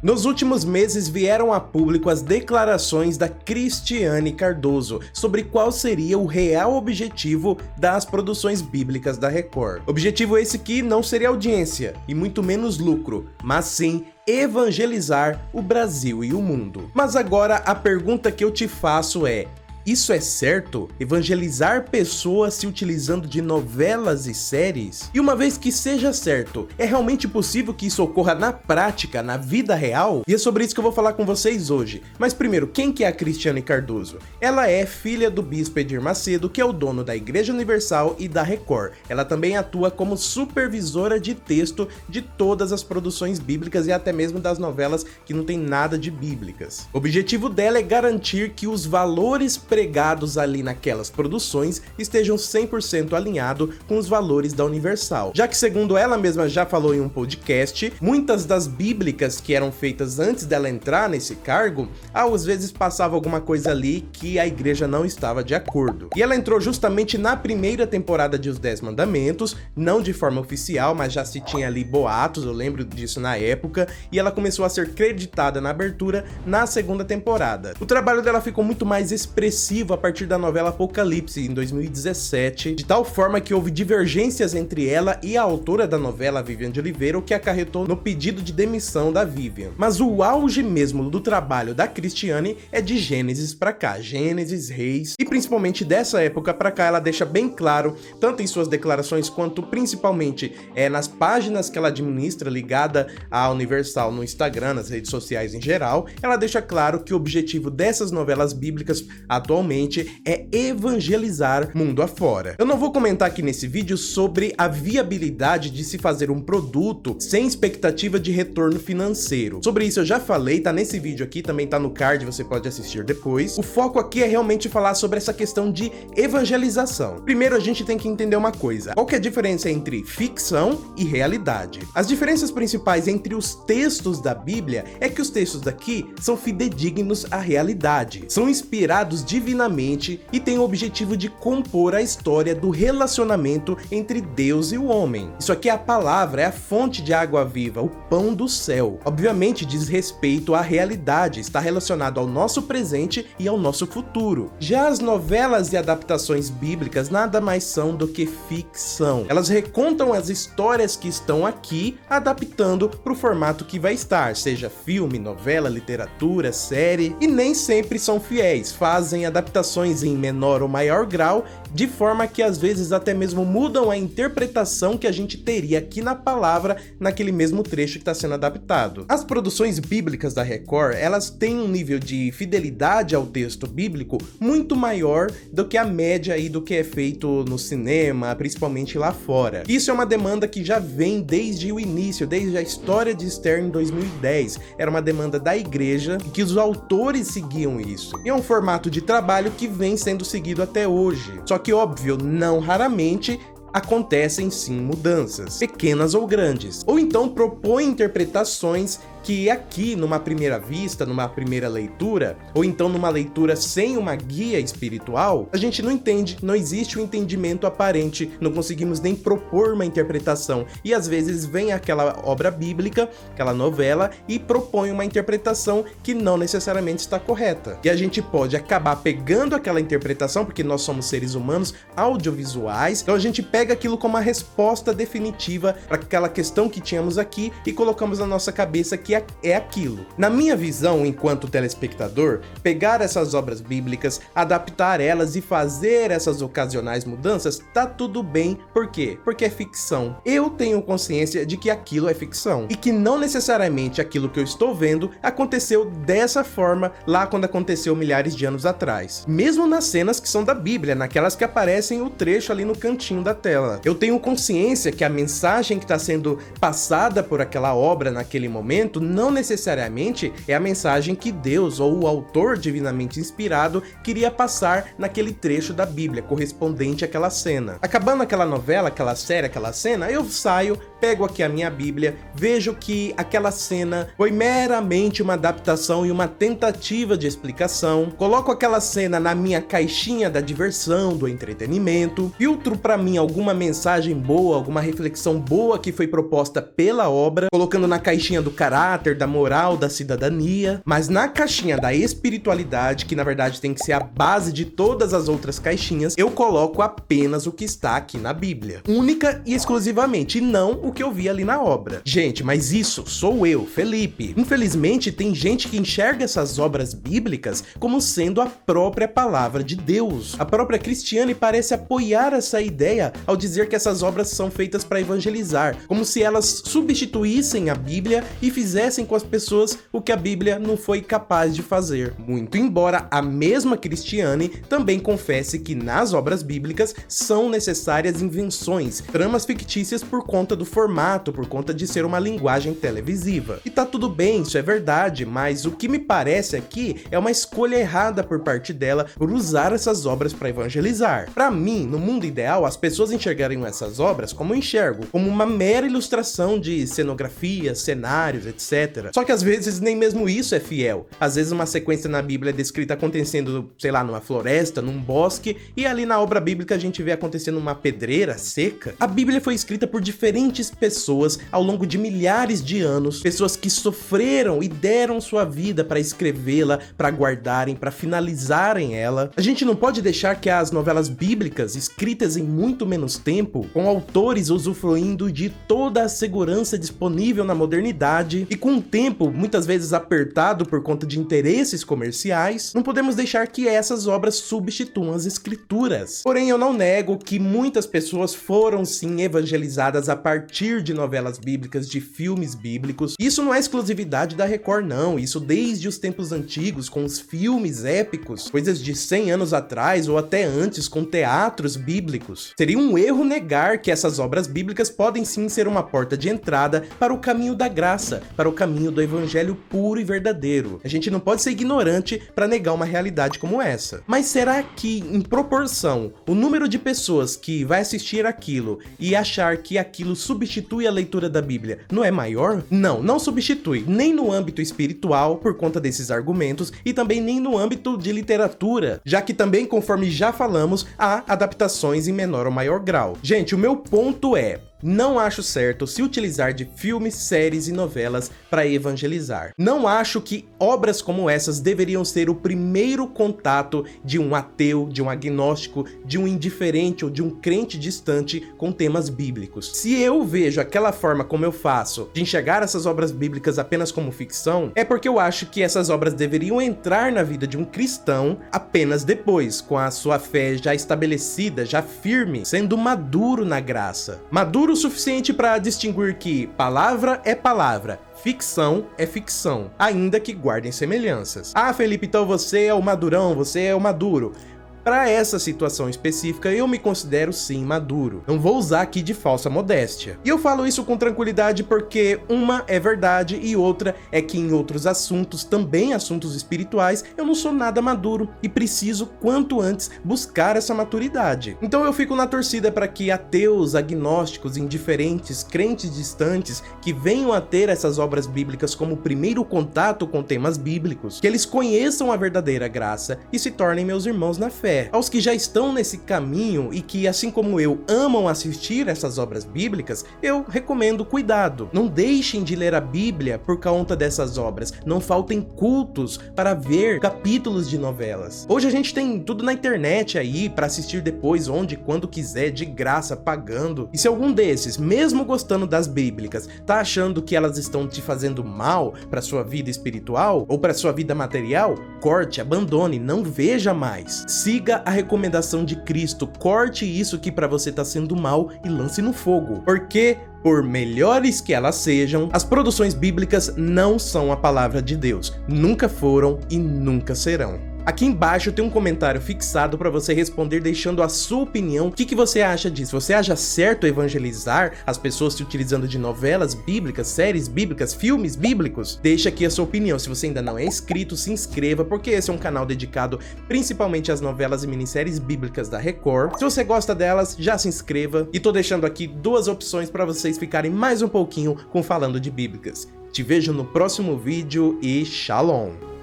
Nos últimos meses vieram a público as declarações da Cristiane Cardoso sobre qual seria o real objetivo das produções bíblicas da Record. Objetivo esse que não seria audiência e muito menos lucro, mas sim evangelizar o Brasil e o mundo. Mas agora a pergunta que eu te faço é: isso é certo? Evangelizar pessoas se utilizando de novelas e séries? E uma vez que seja certo, é realmente possível que isso ocorra na prática, na vida real? E é sobre isso que eu vou falar com vocês hoje. Mas primeiro, quem que é a Cristiane Cardoso? Ela é filha do bispo Edir Macedo, que é o dono da Igreja Universal e da Record. Ela também atua como supervisora de texto de todas as produções bíblicas e até mesmo das novelas que não tem nada de bíblicas. O objetivo dela é garantir que os valores pregados ali naquelas produções estejam 100% alinhados com os valores da Universal. Já que, segundo ela mesma já falou em um podcast, muitas das bíblicas que eram feitas antes dela entrar nesse cargo, às vezes passava alguma coisa ali que a igreja não estava de acordo. E ela entrou justamente na primeira temporada de Os 10 Mandamentos, não de forma oficial, mas já se tinha ali boatos, eu lembro disso na época, e ela começou a ser creditada na abertura na segunda temporada. O trabalho dela ficou muito mais expressivo a partir da novela Apocalipse, em 2017, de tal forma que houve divergências entre ela e a autora da novela, Vivian de Oliveira, o que acarretou no pedido de demissão da Vivian. Mas o auge mesmo do trabalho da Cristiane é de Gênesis pra cá, Gênesis, Reis, e principalmente dessa época pra cá ela deixa bem claro, tanto em suas declarações quanto principalmente nas páginas que ela administra ligada à Universal no Instagram, nas redes sociais em geral, ela deixa claro que o objetivo dessas novelas bíblicas atualmente é evangelizar mundo afora. Eu não vou comentar aqui nesse vídeo sobre a viabilidade de se fazer um produto sem expectativa de retorno financeiro. Sobre isso eu já falei, tá nesse vídeo aqui, também tá no card, você pode assistir depois. O foco aqui é realmente falar sobre essa questão de evangelização. Primeiro a gente tem que entender uma coisa: qual que é a diferença entre ficção e realidade? As diferenças principais entre os textos da Bíblia é que os textos daqui são fidedignos à realidade, são inspirados divinamente e tem o objetivo de compor a história do relacionamento entre Deus e o homem. Isso aqui é a palavra, é a fonte de água viva, o pão do céu. Obviamente diz respeito à realidade, está relacionado ao nosso presente e ao nosso futuro. Já as novelas e adaptações bíblicas nada mais são do que ficção. Elas recontam as histórias que estão aqui, adaptando para o formato que vai estar, seja filme, novela, literatura, série, e nem sempre são fiéis, fazem adaptações em menor ou maior grau, de forma que às vezes até mesmo mudam a interpretação que a gente teria aqui na palavra naquele mesmo trecho que está sendo adaptado. As produções bíblicas da Record, elas têm um nível de fidelidade ao texto bíblico muito maior do que a média aí do que é feito no cinema, principalmente lá fora. Isso é uma demanda que já vem desde o início, desde a história de Esther em 2010. Era uma demanda da igreja e que os autores seguiam isso. E é um formato de trabalho que vem sendo seguido até hoje. Só que, óbvio, não raramente acontecem sim mudanças, pequenas ou grandes, ou então propõe interpretações que aqui, numa primeira vista, numa primeira leitura, ou então numa leitura sem uma guia espiritual, a gente não entende, não existe um entendimento aparente, não conseguimos nem propor uma interpretação, e às vezes vem aquela obra bíblica, aquela novela, e propõe uma interpretação que não necessariamente está correta. E a gente pode acabar pegando aquela interpretação, porque nós somos seres humanos audiovisuais, então a gente pega aquilo como uma resposta definitiva para aquela questão que tínhamos aqui e colocamos na nossa cabeça que é aquilo. Na minha visão, enquanto telespectador, pegar essas obras bíblicas, adaptar elas e fazer essas ocasionais mudanças, tá tudo bem. Por quê? Porque é ficção. Eu tenho consciência de que aquilo é ficção e que não necessariamente aquilo que eu estou vendo aconteceu dessa forma lá quando aconteceu milhares de anos atrás. Mesmo nas cenas que são da Bíblia, naquelas que aparecem o trecho ali no cantinho da tela. Eu tenho consciência que a mensagem que está sendo passada por aquela obra naquele momento não necessariamente é a mensagem que Deus ou o autor divinamente inspirado queria passar naquele trecho da Bíblia, correspondente àquela cena. Acabando aquela novela, aquela série, aquela cena, eu saio, pego aqui a minha Bíblia, vejo que aquela cena foi meramente uma adaptação e uma tentativa de explicação, coloco aquela cena na minha caixinha da diversão, do entretenimento, filtro para mim alguma mensagem boa, alguma reflexão boa que foi proposta pela obra, colocando na caixinha do caráter, caráter, da moral, da cidadania, mas na caixinha da espiritualidade, que na verdade tem que ser a base de todas as outras caixinhas, eu coloco apenas o que está aqui na Bíblia. Única e exclusivamente, e não o que eu vi ali na obra. Gente, mas isso sou eu, Felipe. Infelizmente, tem gente que enxerga essas obras bíblicas como sendo a própria palavra de Deus. A própria Cristiane parece apoiar essa ideia ao dizer que essas obras são feitas para evangelizar, como se elas substituíssem a Bíblia e fizessem com as pessoas o que a Bíblia não foi capaz de fazer. Muito embora a mesma Cristiane também confesse que nas obras bíblicas são necessárias invenções, tramas fictícias por conta do formato, por conta de ser uma linguagem televisiva. E tá tudo bem, isso é verdade, mas o que me parece aqui é uma escolha errada por parte dela por usar essas obras para evangelizar. Para mim, no mundo ideal, as pessoas enxergariam essas obras como eu enxergo, como uma mera ilustração de cenografia, cenários, etc. Só que às vezes nem mesmo isso é fiel. Às vezes uma sequência na Bíblia é descrita acontecendo, sei lá, numa floresta, num bosque, e ali na obra bíblica a gente vê acontecendo uma pedreira seca. A Bíblia foi escrita por diferentes pessoas ao longo de milhares de anos, pessoas que sofreram e deram sua vida para escrevê-la, para guardarem, para finalizarem ela. A gente não pode deixar que as novelas bíblicas, escritas em muito menos tempo, com autores usufruindo de toda a segurança disponível na modernidade e com um tempo muitas vezes apertado por conta de interesses comerciais, não podemos deixar que essas obras substituam as escrituras. Porém, eu não nego que muitas pessoas foram sim evangelizadas a partir de novelas bíblicas, de filmes bíblicos. Isso não é exclusividade da Record, não. Isso desde os tempos antigos, com os filmes épicos, coisas de 100 anos atrás ou até antes, com teatros bíblicos. Seria um erro negar que essas obras bíblicas podem sim ser uma porta de entrada para o caminho da graça, para o caminho do evangelho puro e verdadeiro. A gente não pode ser ignorante para negar uma realidade como essa. Mas será que, em proporção, o número de pessoas que vai assistir aquilo e achar que aquilo substitui a leitura da Bíblia não é maior? Não, não substitui, nem no âmbito espiritual, por conta desses argumentos, e também nem no âmbito de literatura, já que também, conforme já falamos, há adaptações em menor ou maior grau. Gente, o meu ponto é: não acho certo se utilizar de filmes, séries e novelas para evangelizar. Não acho que obras como essas deveriam ser o primeiro contato de um ateu, de um agnóstico, de um indiferente ou de um crente distante com temas bíblicos. Se eu vejo aquela forma como eu faço de enxergar essas obras bíblicas apenas como ficção, é porque eu acho que essas obras deveriam entrar na vida de um cristão apenas depois, com a sua fé já estabelecida, já firme, sendo maduro na graça. Maduro o suficiente para distinguir que palavra é palavra, ficção é ficção, ainda que guardem semelhanças. Ah, Felipe, então você é o madurão, você é o maduro. Para essa situação específica, eu me considero sim maduro. Não vou usar aqui de falsa modéstia. E eu falo isso com tranquilidade porque uma é verdade e outra é que em outros assuntos, também assuntos espirituais, eu não sou nada maduro e preciso, quanto antes, buscar essa maturidade. Então eu fico na torcida para que ateus, agnósticos, indiferentes, crentes distantes, que venham a ter essas obras bíblicas como primeiro contato com temas bíblicos, que eles conheçam a verdadeira graça e se tornem meus irmãos na fé. Aos que já estão nesse caminho e que, assim como eu, amam assistir essas obras bíblicas, eu recomendo cuidado. Não deixem de ler a Bíblia por conta dessas obras. Não faltem cultos para ver capítulos de novelas. Hoje a gente tem tudo na internet aí para assistir depois, onde, quando quiser, de graça, pagando. E se algum desses, mesmo gostando das bíblicas, tá achando que elas estão te fazendo mal para sua vida espiritual ou para sua vida material, corte, abandone, não veja mais. Siga a recomendação de Cristo, corte isso que para você tá sendo mal e lance no fogo. Porque, por melhores que elas sejam, as produções bíblicas não são a palavra de Deus. Nunca foram e nunca serão. Aqui embaixo tem um comentário fixado para você responder deixando a sua opinião. O que você acha disso? Você acha certo evangelizar as pessoas se utilizando de novelas bíblicas, séries bíblicas, filmes bíblicos? Deixa aqui a sua opinião. Se você ainda não é inscrito, se inscreva, porque esse é um canal dedicado principalmente às novelas e minisséries bíblicas da Record. Se você gosta delas, já se inscreva. E tô deixando aqui duas opções para vocês ficarem mais um pouquinho com Falando de Bíblicas. Te vejo no próximo vídeo e Shalom!